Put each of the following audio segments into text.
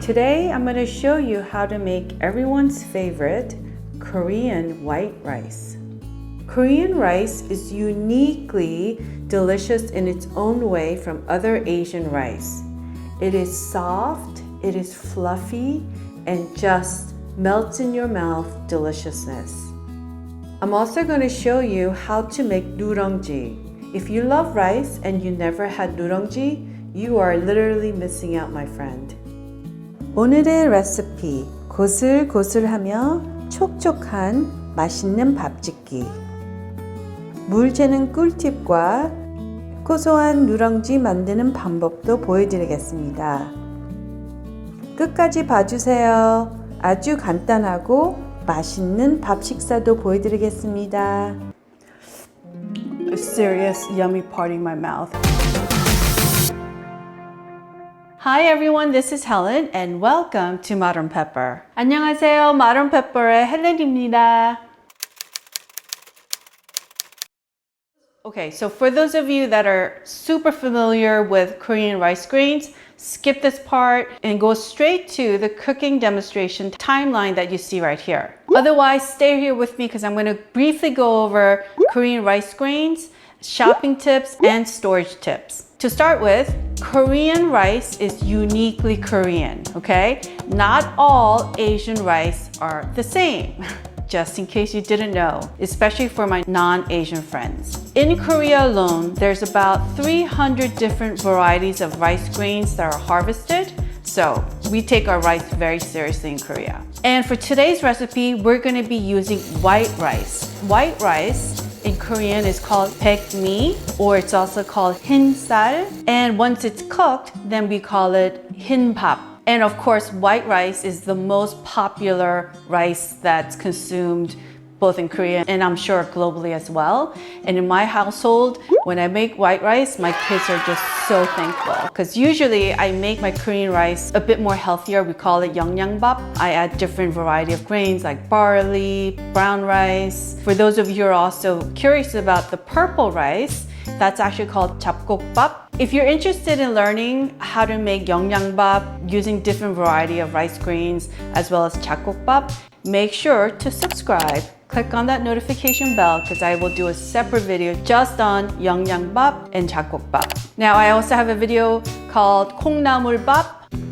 Today I'm going to show you how to make everyone's favorite Korean white rice. Korean rice is uniquely delicious in its own way from other Asian rice. It is soft, it is fluffy, and just melts in your mouth deliciousness. I'm also going to show you how to make nureongji. If you love rice and you never had nureongji, you are literally missing out, my friend. 오늘의 레시피, 고슬고슬하며 촉촉한 맛있는 밥짓기. 물 재는 꿀팁과 고소한 누룽지 만드는 방법도 보여드리겠습니다. 끝까지 봐주세요. 아주 간단하고 맛있는 밥 식사도 보여드리겠습니다. A serious yummy part in my mouth. Hi everyone, this is Helen and welcome to Modern Pepper. 안녕하세요, Modern Pepper의 헬렌입니다. Okay, so for those of you that are super familiar with Korean rice grains, skip this part and go straight to the cooking demonstration timeline that you see right here. Otherwise, stay here with me because I'm going to briefly go over Korean rice grains, shopping tips, and storage tips. To start with, Korean rice is uniquely Korean, okay? Not all Asian rice are the same. Just in case you didn't know, especially for my non-Asian friends. In Korea alone, there's about 300 different varieties of rice grains that are harvested. So we take our rice very seriously in Korea. And for today's recipe, we're gonna be using white rice. White rice in Korean is called baekmi, or it's also called hinsal. And once it's cooked, then we call it hinbap. And of course, white rice is the most popular rice that's consumed both in Korea and I'm sure globally as well. And in my household, when I make white rice, my kids are just so thankful. Because usually I make my Korean rice a bit more healthier. We call it 영양밥. I add different variety of grains like barley, brown rice. For those of you who are also curious about the purple rice, that's actually called 잡곡밥. If you're interested in learning how to make 영양밥 using different variety of rice grains as well as 잡곡밥, make sure to subscribe. Click on that notification bell because I will do a separate video just on 영양밥 and 잡곡밥. Now I also have a video called 콩나물밥,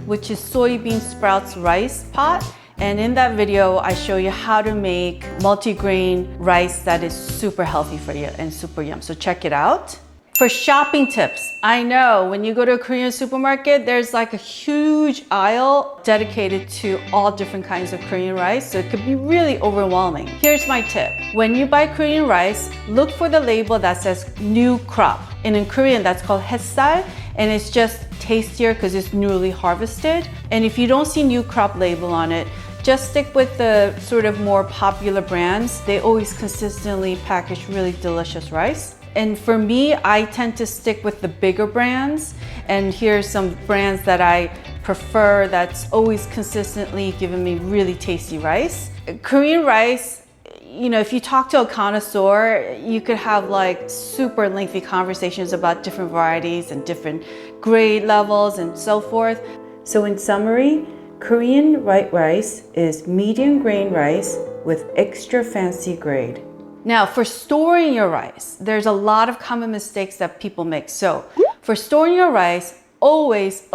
which is soybean sprouts rice pot. And in that video, I show you how to make multigrain rice that is super healthy for you and super yum. So check it out. For shopping tips, I know when you go to a Korean supermarket, there's like a huge aisle dedicated to all different kinds of Korean rice. So it could be really overwhelming. Here's my tip. When you buy Korean rice, look for the label that says new crop. And in Korean, that's called 햇살. And it's just tastier because it's newly harvested. And if you don't see new crop label on it, just stick with the sort of more popular brands. They always consistently package really delicious rice. And for me, I tend to stick with the bigger brands. And here's some brands that I prefer that's always consistently giving me really tasty rice. Korean rice, you know, if you talk to a connoisseur, you could have like super lengthy conversations about different varieties and different grade levels and so forth. So in summary, Korean white rice is medium grain rice with extra fancy grade. Now for storing your rice, there's a lot of common mistakes that people make. So for storing your rice, always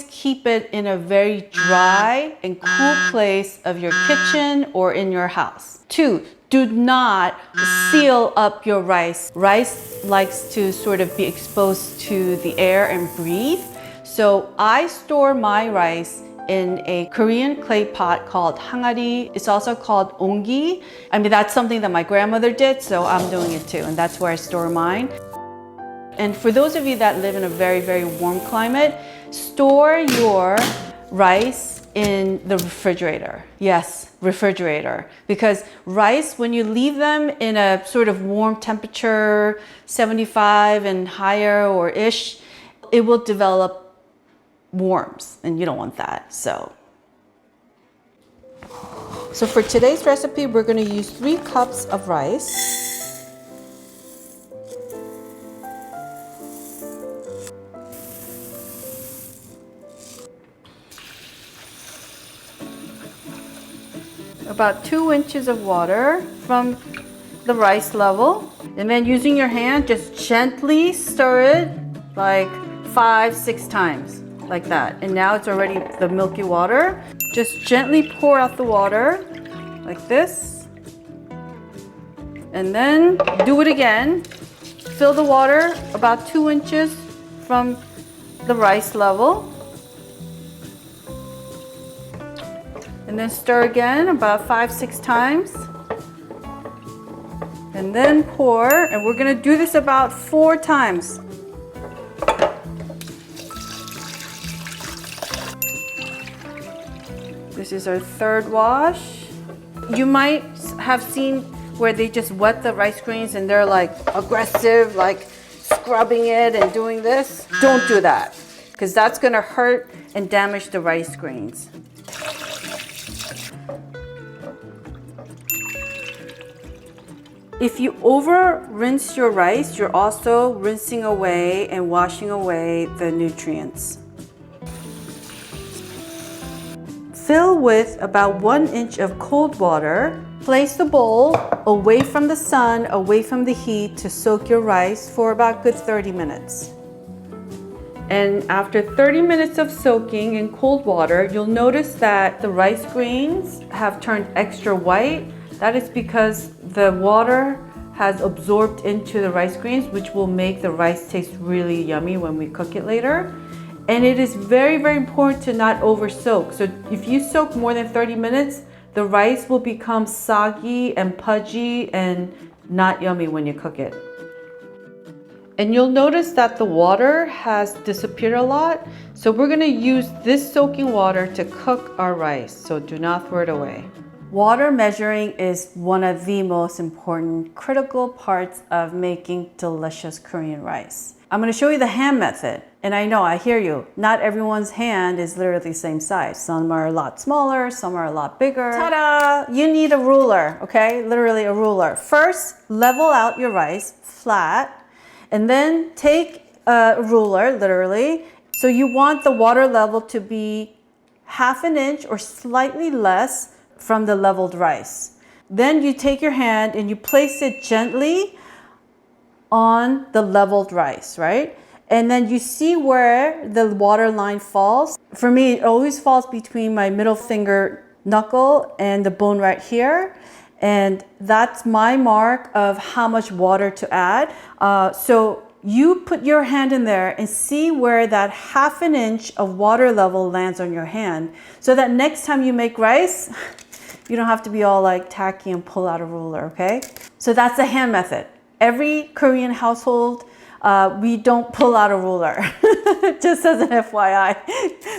keep it in a very dry and cool place of your kitchen or in your house. 2, do not seal up your rice. Rice likes to sort of be exposed to the air and breathe. So I store my rice in a Korean clay pot called hangari. It's also called onggi. I mean, that's something that my grandmother did, so I'm doing it too, and that's where I store mine. And for those of you that live in a very warm climate, store your rice in the refrigerator. Yes, refrigerator. Because rice, when you leave them in a sort of warm temperature, 75 and higher or ish, it will develop worms and you don't want that. So for today's recipe, we're going to use 3 cups of rice. about 2 inches of water from the rice level. And then using your hand, just gently stir it like 5-6 times, like that. And now it's already the milky water. Just gently pour out the water like this. And then do it again. Fill the water about 2 inches from the rice level. And then stir again about 5-6 times. And then pour, and we're gonna do this about 4 times. This is our third wash. You might have seen where they just wet the rice grains and they're like aggressive, like scrubbing it and doing this. Don't do that, because that's gonna hurt and damage the rice grains. If you over rinse your rice, you're also rinsing away and washing away the nutrients. Fill with about 1 inch of cold water. Place the bowl away from the sun, away from the heat, to soak your rice for about good 30 minutes. And after 30 minutes of soaking in cold water, you'll notice that the rice grains have turned extra white. That is because the water has absorbed into the rice grains, which will make the rice taste really yummy when we cook it later. And it is very, very important to not over soak. So if you soak more than 30 minutes, the rice will become soggy and pudgy and not yummy when you cook it. And you'll notice that the water has disappeared a lot. So we're gonna use this soaking water to cook our rice. So do not throw it away. Water measuring is one of the most important critical parts of making delicious Korean rice. I'm gonna show you the hand method. And I know, I hear you, not everyone's hand is literally the same size. Some are a lot smaller, some are a lot bigger. Ta-da! You need a ruler, okay? Literally a ruler. First, level out your rice flat, and then take a ruler, literally. So you want the water level to be 1/2 inch or slightly less from the leveled rice. Then you take your hand and you place it gently on the leveled rice, right? And then you see where the water line falls. For me, it always falls between my middle finger knuckle and the bone right here. And that's my mark of how much water to add. So you put your hand in there and see where that 1/2 inch of water level lands on your hand, so that next time you make rice, you don't have to be all like tacky and pull out a ruler, okay? So that's the hand method. Every Korean household, we don't pull out a ruler. Just as an FYI,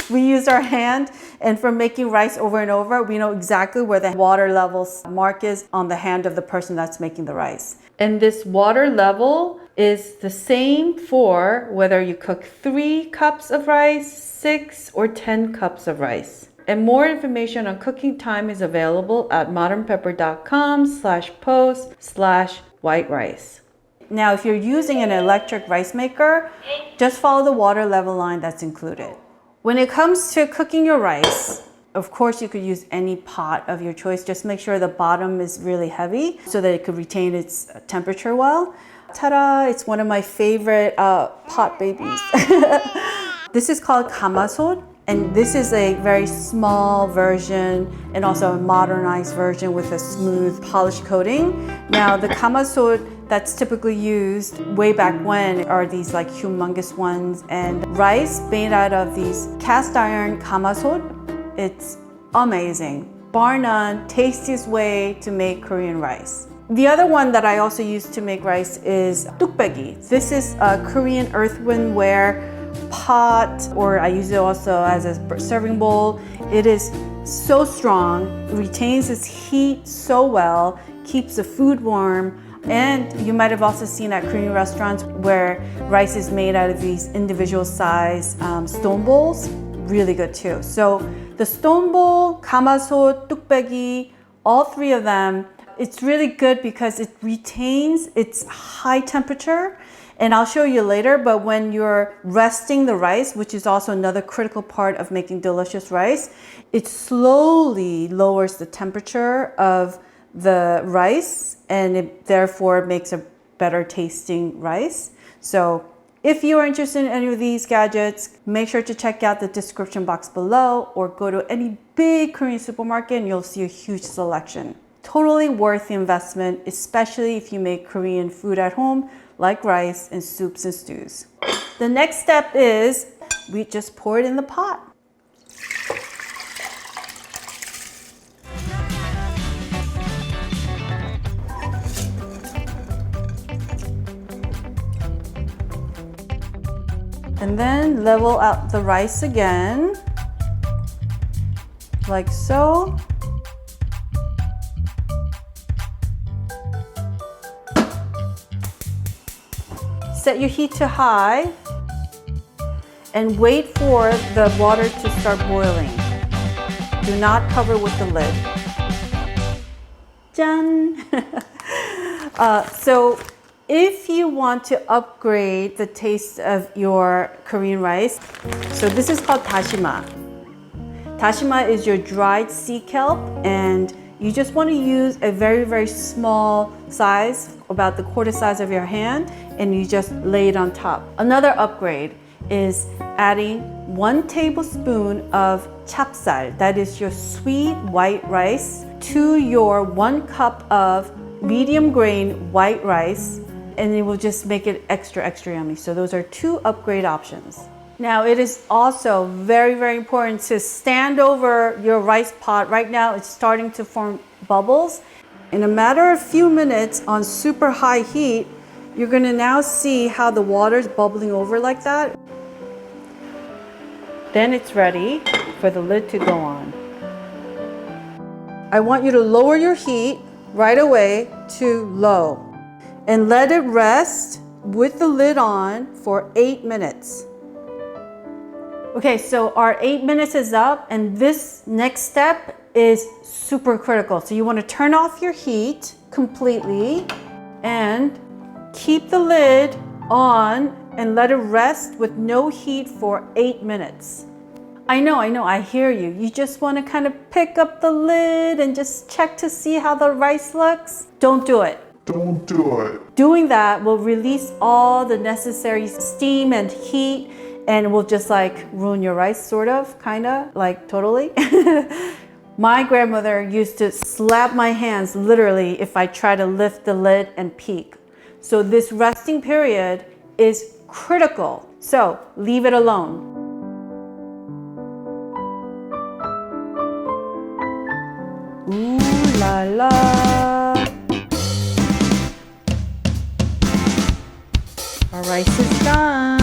we use our hand, and for making rice over and over, we know exactly where the water levels mark is on the hand of the person that's making the rice. And this water level is the same for whether you cook 3 cups of rice, 6 or 10 cups of rice. And more information on cooking time is available at modernpepper.com/post/white rice. Now, if you're using an electric rice maker, just follow the water level line that's included. When it comes to cooking your rice, of course, you could use any pot of your choice. Just make sure the bottom is really heavy so that it could retain its temperature well. Ta-da! It's one of my favorite pot babies. This is called 가마솥. And this is a very small version and also a modernized version with a smooth polished coating. Now the 가마솥 that's typically used way back when are these like humongous ones, and rice made out of these cast iron 가마솥. It's amazing. Bar none, tastiest way to make Korean rice. The other one that I also use to make rice is 뚝배기. This is a Korean earthenware pot, or I use it also as a serving bowl. It is so strong, retains its heat so well, keeps the food warm, and you might have also seen at Korean restaurants where rice is made out of these individual size stone bowls. Really good too. So the stone bowl, 가마솥, 뚝배기, all 3 of them, it's really good because it retains its high temperature And I'll show you later, but when you're resting the rice, which is also another critical part of making delicious rice, it slowly lowers the temperature of the rice and it therefore makes a better tasting rice. So if you are interested in any of these gadgets, make sure to check out the description box below or go to any big Korean supermarket and you'll see a huge selection. Totally worth the investment, especially if you make Korean food at home, like rice and soups and stews. The next step is we just pour it in the pot. And then level out the rice again, like so. Set your heat to high and wait for the water to start boiling. Do not cover with the lid. Done. So if you want to upgrade the taste of your Korean rice, so this is called dashima. Dashima is your dried sea kelp, and you just want to use a very, very small size, about the quarter size of your hand, and you just lay it on top. Another upgrade is adding 1 tablespoon of chapsal, that is your sweet white rice, to your 1 cup of medium grain white rice, and it will just make it extra, extra yummy. So those are 2 upgrade options. Now it is also very, very important to stand over your rice pot. Right now it's starting to form bubbles. In a matter of few minutes on super high heat, you're gonna now see how the water is bubbling over like that. Then it's ready for the lid to go on. I want you to lower your heat right away to low and let it rest with the lid on for 8 minutes. Okay, so our 8 minutes is up, and this next step is super critical. So you want to turn off your heat completely and keep the lid on and let it rest with no heat for 8 minutes. I know, I hear you. You just want to kind of pick up the lid and just check to see how the rice looks. Don't do it. Don't do it. Doing that will release all the necessary steam and heat, and will just like ruin your rice, sort of, kind of, like totally. My grandmother used to slap my hands literally if I try to lift the lid and peek. So this resting period is critical. So leave it alone. Ooh la la. Our rice is done.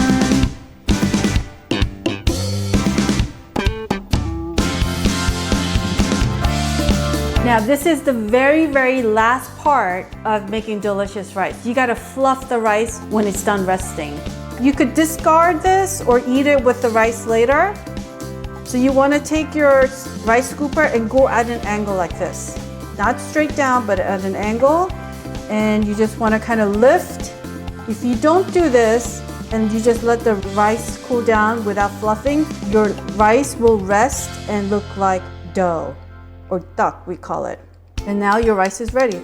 Now this is the very, very last part of making delicious rice. You gotta fluff the rice when it's done resting. You could discard this or eat it with the rice later. So you wanna take your rice scooper and go at an angle like this. Not straight down, but at an angle. And you just wanna kind of lift. If you don't do this and you just let the rice cool down without fluffing, your rice will rest and look like dough, or duck we call it. And now your rice is ready.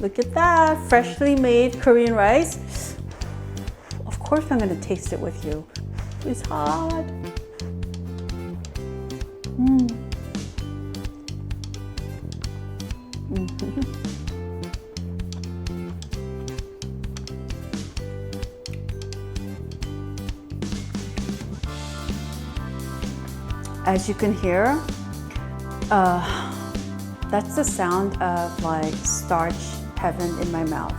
Look at that, freshly made Korean rice. Of course I'm gonna taste it with you. It's hot. As you can hear, that's the sound of like starch heaven in my mouth.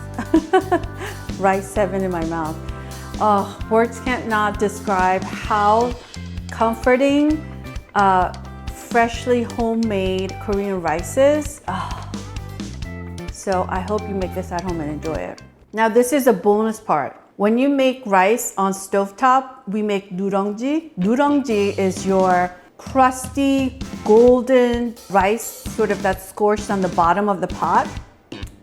Rice heaven in my mouth. Oh, words can't not describe how comforting freshly homemade Korean rice is. So I hope you make this at home and enjoy it. Now this is a bonus part. When you make rice on stovetop, we make nureongji. Nureongji is your crusty, golden rice, sort of that's scorched on the bottom of the pot.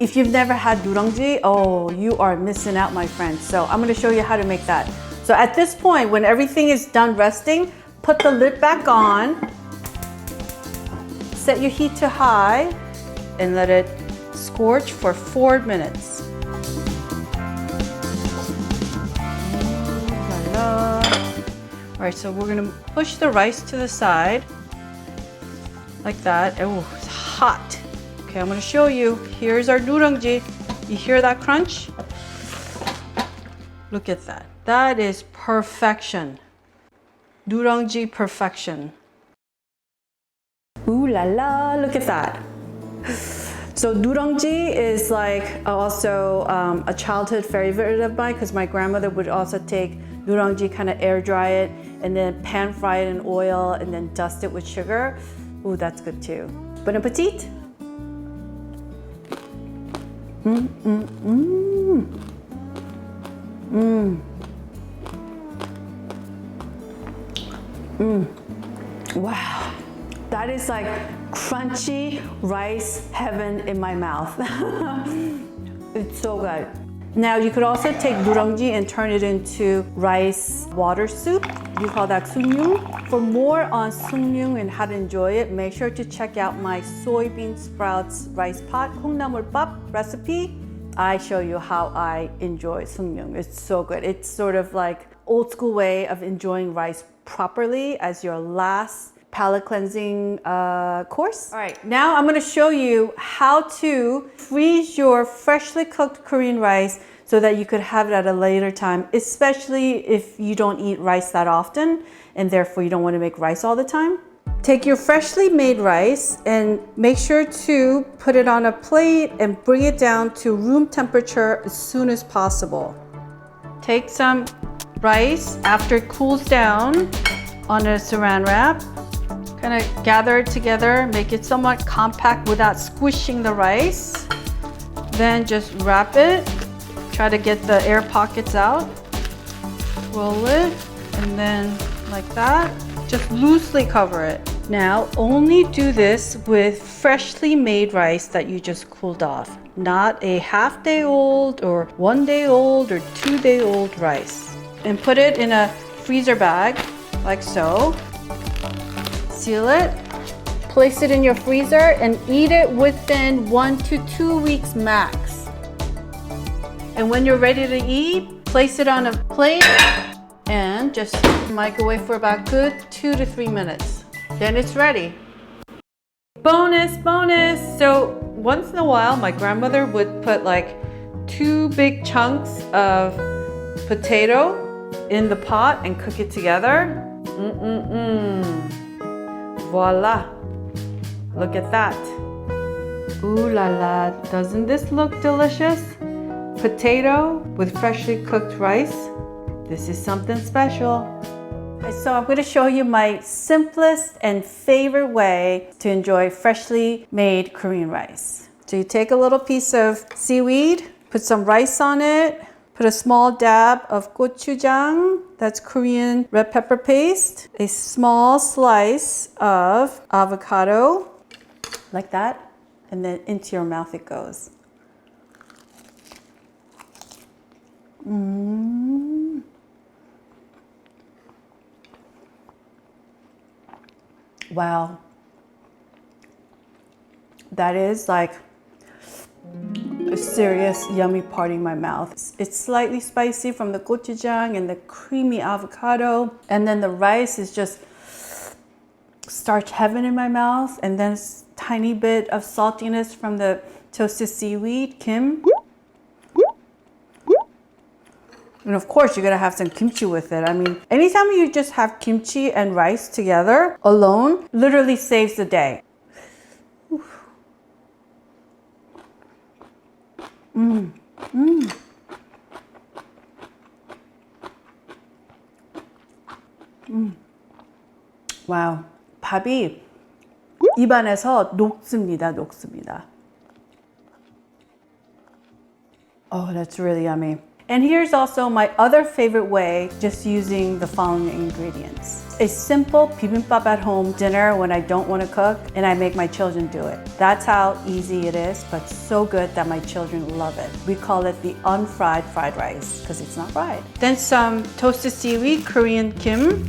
If you've never had nurangi, oh, you are missing out, my friend. So I'm gonna show you how to make that. So at this point, when everything is done resting, put the lid back on, set your heat to high, and let it scorch for 4 minutes. All right, so we're gonna push the rice to the side, like that. Oh, it's hot. Okay, I'm gonna show you. Here's our nurangi. You hear that crunch? Look at that. That is perfection. Nurangi perfection. Ooh la la, look at that. So nurangi is like also a childhood favorite of mine because my grandmother would also take nurangi, kind of air dry it, and then pan fry it in oil and then dust it with sugar. Ooh, that's good too. Bon appetit. Wow, that is like crunchy rice heaven in my mouth. It's so good. Now you could also take nurangi and turn it into rice water soup. You call that sungnyung. For more on sungnyung and how to enjoy it, make sure to check out my soybean sprouts rice pot 콩나물밥 recipe. I show you how I enjoy sungnyung. It's so good. It's sort of like old school way of enjoying rice properly as your last palate cleansing course. All right, now I'm gonna show you how to freeze your freshly cooked Korean rice so that you could have it at a later time, especially if you don't eat rice that often and therefore you don't want to make rice all the time. Take your freshly made rice and make sure to put it on a plate and bring it down to room temperature as soon as possible. Take some rice after it cools down on a saran wrap. Kind of gather it together, make it somewhat compact without squishing the rice. Then just wrap it. Try to get the air pockets out. Roll it, and then like that. Just loosely cover it. Now, only do this with freshly made rice that you just cooled off. Not a half day old or 1 day old or 2 day old rice. And put it in a freezer bag, like so. Seal it, place it in your freezer and eat it within 1 to 2 weeks max. And when you're ready to eat, place it on a plate and just microwave for about good 2 to 3 minutes. Then it's ready. Bonus, bonus! So once in a while, my grandmother would put like 2 big chunks of potato in the pot and cook it together. Voila! Look at that. Ooh la la, doesn't this look delicious? Potato with freshly cooked rice. This is something special. So I'm going to show you my simplest and favorite way to enjoy freshly made Korean rice. So you take a little piece of seaweed, put some rice on it, put a small dab of gochujang, that's Korean red pepper paste, a small slice of avocado, like that, and then into your mouth it goes. Wow. That is like a serious yummy party in my mouth. It's slightly spicy from the gochujang and the creamy avocado. And then the rice is just starch heaven in my mouth. And then a tiny bit of saltiness from the toasted seaweed, kim. And of course, you're gonna have some kimchi with it. I mean, anytime you just have kimchi and rice together alone, literally saves the day. 와우, 밥이 입안에서 녹습니다, 녹습니다. Oh, that's really yummy. And here's also my other favorite way, just using the following ingredients. A simple bibimbap at home dinner when I don't want to cook and I make my children do it. That's how easy it is, but so good that my children love it. We call it the unfried fried rice because it's not fried. Then some toasted seaweed, Korean kim.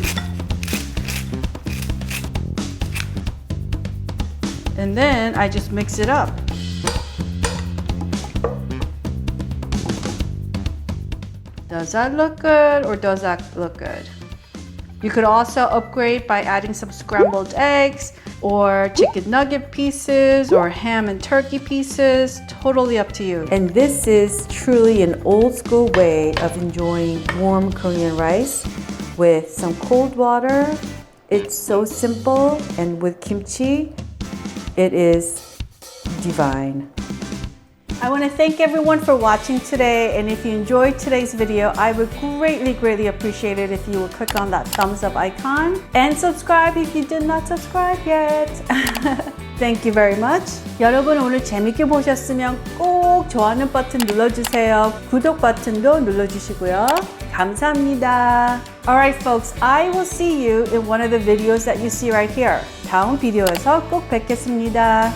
And then I just mix it up. Does that look good or does that look good? You could also upgrade by adding some scrambled eggs or chicken nugget pieces or ham and turkey pieces, totally up to you. And this is truly an old school way of enjoying warm Korean rice with some cold water. It's so simple, and with kimchi, it is divine. I want to thank everyone for watching today, and if you enjoyed today's video, I would greatly appreciate it if you would click on that thumbs up icon and subscribe if you did not subscribe yet. Thank you very much. 여러분 오늘 재밌게 보셨으면 꼭 좋아하는 버튼 눌러주세요. 구독 버튼도 눌러주시고요. 감사합니다. Alright folks, I will see you in one of the videos that you see right here. 다음 비디오에서 꼭 뵙겠습니다.